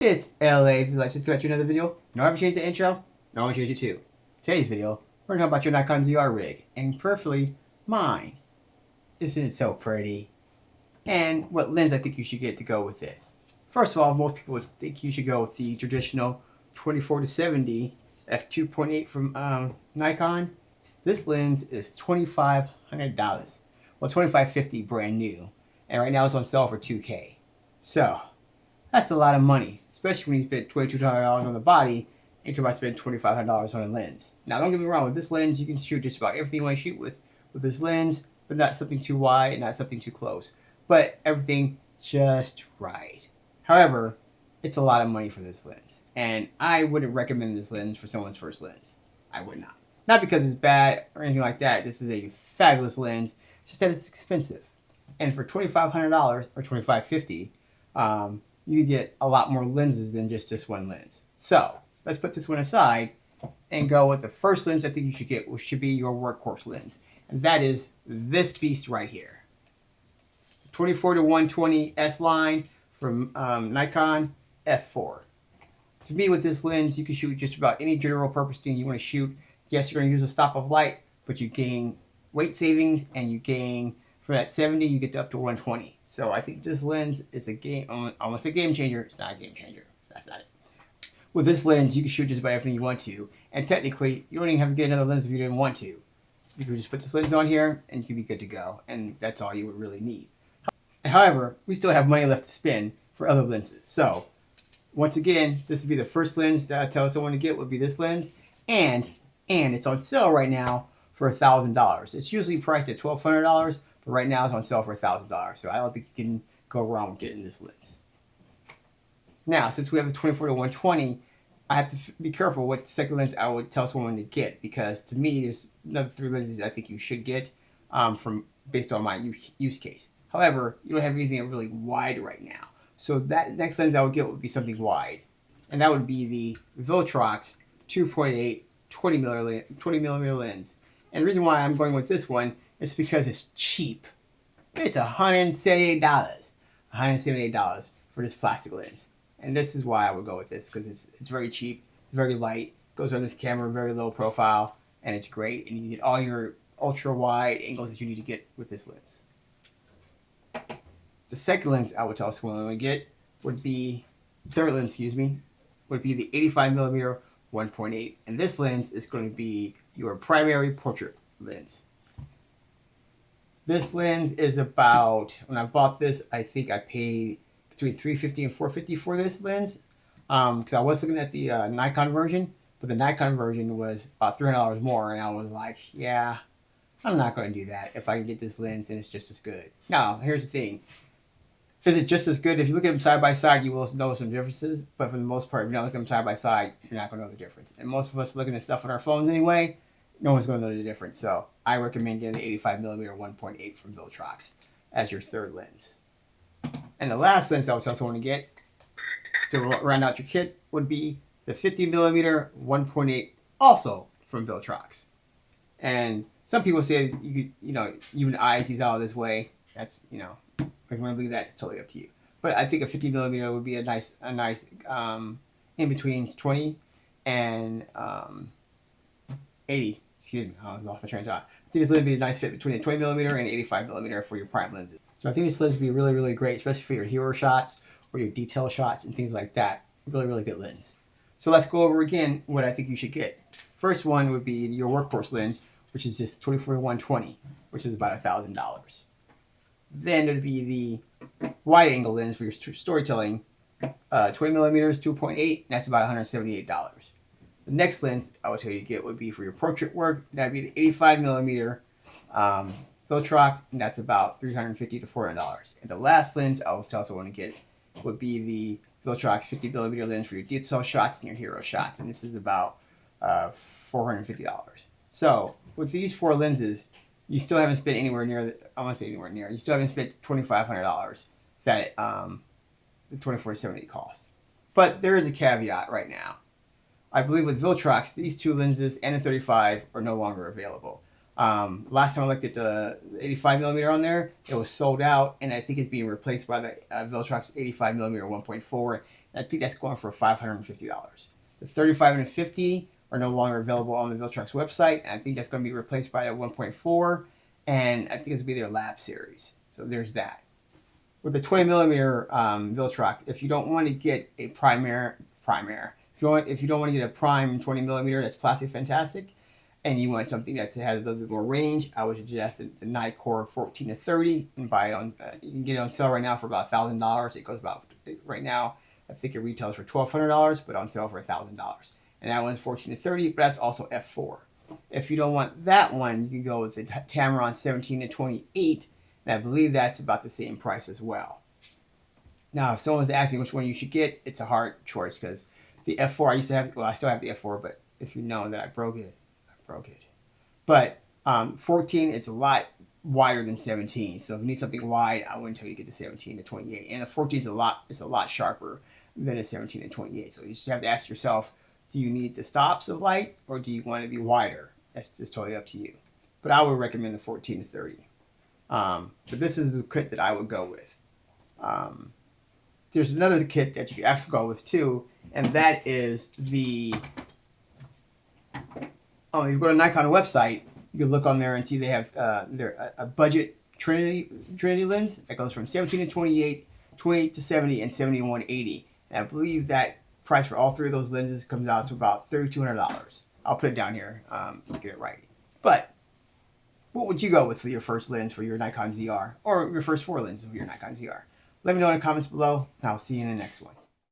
It's LA. If you'd like to subscribe to another video, no one changed the intro, no one changed it too. Today's video, we're talking about your Nikon ZR rig, and preferably mine. Isn't it so pretty? And what lens I think you should get to go with it. First of all, most people would think you should go with the traditional 24-70 f2.8 from Nikon. This lens is $2,500. Well, $2,550 brand new, and right now it's on sale for $2K. So that's a lot of money, especially when you spend $2,200 on the body and you're about to spend $2,500 on a lens. Now, don't get me wrong, with this lens, you can shoot just about everything you want to shoot with this lens, but not something too wide, not something too close. But everything just right. However, it's a lot of money for this lens, and I wouldn't recommend this lens for someone's first lens. I would not. Not because it's bad or anything like that. This is a fabulous lens, it's just that it's expensive. And for $2,500 or $2,550, you get a lot more lenses than just this one lens. So let's put this one aside and go with the first lens I think you should get, which should be your workhorse lens. And that is this beast right here. 24-120 S line from Nikon f4. To me, with this lens, you can shoot just about any general purpose thing you want to shoot. Yes, you're going to use a stop of light, but you gain weight savings and you gain, from that 70, you get up to 120. So I think this lens is almost a game changer. It's not a game changer. That's not it. With this lens, you can shoot just about everything you want to. And technically, you don't even have to get another lens if you didn't want to. You can just put this lens on here and you can be good to go. And that's all you would really need. However, we still have money left to spend for other lenses. So once again, this would be the first lens that I tell someone to get would be this lens. And it's on sale right now for $1,000. It's usually priced at $1,200. But right now it's on sale for $1,000, so I don't think you can go wrong with getting this lens. Now, since we have the 24-120, I have to be careful what second lens I would tell someone to get, because to me, there's another 3 lenses I think you should get based on my use case. However, you don't have anything really wide right now, so that next lens I would get would be something wide, and that would be the Viltrox 2.8 20 millimeter lens. And the reason why I'm going with this one is because it's cheap. It's $178. $178 for this plastic lens. And this is why I would go with this, because it's very cheap, very light, goes on this camera, very low profile, and it's great. And you get all your ultra wide angles that you need to get with this lens. The second lens I would tell someone to get would be, third lens, would be the 85mm 1.8. And this lens is going to be your primary portrait lens. This lens is about, when I bought this, I think I paid between $350 and $450 for this lens. Because I was looking at the Nikon version, but the Nikon version was about $300 more, and I was like, yeah, I'm not going to do that if I can get this lens and it's just as good. Now, here's the thing. Is it just as good? If you look at them side by side, you will know some differences, but for the most part, if you don't look at them side by side, you're not going to know the difference. And most of us looking at stuff on our phones anyway, no one's going to know the difference. So I recommend getting the 85mm 1.8 from Viltrox as your third lens. And the last lens I would tell someone to get to round out your kit would be the 50mm 1.8, also from Viltrox. And some people say even eyes these out this way. That's if you want to believe that, it's totally up to you. But I think a 50mm would be a nice in between 20 and 80. Excuse me, I was off my train of thought. I think this lens would be a nice fit between a 20mm and 85mm for your prime lenses. So I think this lens would be really, really great, especially for your hero shots or your detail shots and things like that. Really, really good lens. So let's go over again what I think you should get. First one would be your workhorse lens, which is this 24-120, which is about $1,000. Then it would be the wide angle lens for your storytelling, 20mm 2.8, and that's about $178. The next lens I would tell you to get would be for your portrait work. That would be the 85mm Viltrox, and that's about $350 to $400. And the last lens I will tell someone to get would be the Viltrox 50mm lens for your detail shots and your hero shots, and this is about $450. So with these 4 lenses, you still haven't spent anywhere near, I want to say anywhere near, you still haven't spent $2,500 that the 24-70 cost. But there is a caveat right now. I believe with Viltrox, these 2 lenses and a 35 are no longer available. Last time I looked at the 85mm on there, it was sold out, and I think it's being replaced by the Viltrox 85mm 1.4, I think that's going for $550. The 35 and the 50 are no longer available on the Viltrox website, and I think that's going to be replaced by a 1.4, and I think it's going to be their lab series. So there's that. With the 20 millimeter Viltrox, if you don't want to get a if you don't want to get a prime 20 millimeter that's plastic fantastic, and you want something that has a little bit more range, I would suggest the Nikkor 14 to 30 and buy it on. You can get it on sale right now for about $1,000. It goes about right now. I think it retails for $1,200, but on sale for $1,000. And that one's 14 to 30, but that's also f4. If you don't want that one, you can go with the Tamron 17 to 28. And I believe that's about the same price as well. Now, if someone was to ask me which one you should get, it's a hard choice because the f4 I used to have. Well, I still have the f4, but if you know that I broke it. But 14, it's a lot wider than 17. So if you need something wide, I wouldn't tell you to get the 17 to 28. And the 14 is a lot sharper than a 17 to 28. So you just have to ask yourself, do you need the stops of light or do you want to be wider? That's just totally up to you. But I would recommend the 14 to 30. But this is the kit that I would go with. There's another kit that you can actually go with too, and that is the. Oh, if you go to Nikon website, you can look on there and see they have a budget Trinity lens that goes from 17 to 28, 28 to 70, and 71 to 80. And I believe that price for all three of those lenses comes out to about $3,200. I'll put it down here to get it right. But what would you go with for your first lens for your Nikon ZR, or your first 4 lenses for your Nikon ZR? Let me know in the comments below, and I'll see you in the next one.